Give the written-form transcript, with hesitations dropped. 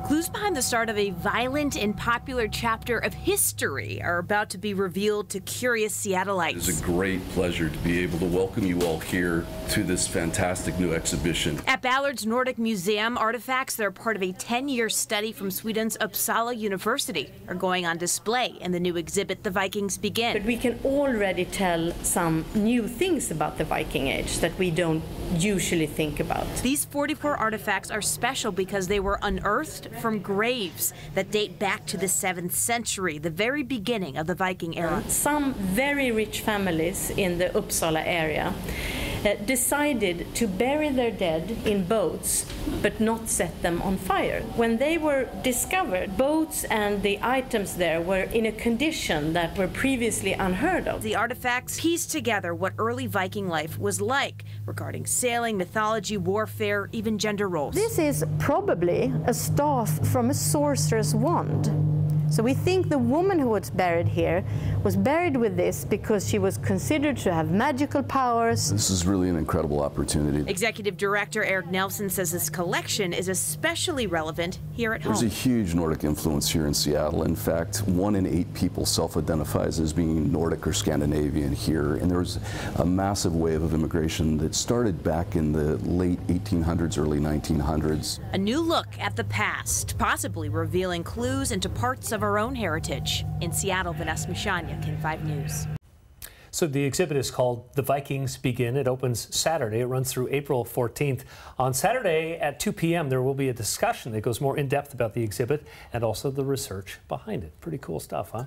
Clues behind the start of a violent and popular chapter of history are about to be revealed to curious Seattleites. It's a great pleasure to be able to welcome you all here to this fantastic new exhibition. At Ballard's Nordic Museum, artifacts that are part of a 10-year study from Sweden's Uppsala University are going on display in the new exhibit, The Vikings Begin. But we can already tell some new things about the Viking Age that we don't usually think about. These 44 artifacts are special because they were unearthed from graves that date back to the 7th century, the very beginning of the Viking era. Some very rich families in the Uppsala area decided to bury their dead in boats but not set them on fire. When they were discovered, boats and the items there were in a condition that were previously unheard of. The artifacts piece together what early Viking life was like regarding sailing, mythology, warfare, even gender roles. This is probably a staff from a sorcerer's wand. So we think the woman who was buried here was buried with this because she was considered to have magical powers. This is really an incredible opportunity. Executive Director Eric Nelson says this collection is especially relevant here at home. There's a huge Nordic influence here in Seattle. In fact, 1 in 8 people self-identifies as being Nordic or Scandinavian here. And there was a massive wave of immigration that started back in the late 1800s, early 1900s. A new look at the past, possibly revealing clues into parts of our own heritage. In Seattle, Vanessa Mishanya, KEN 5 News. So the exhibit is called The Vikings Begin. It opens Saturday. It runs through April 14th. On Saturday at 2 p.m. there will be a discussion that goes more in depth about the exhibit and also the research behind it. Pretty cool stuff, huh?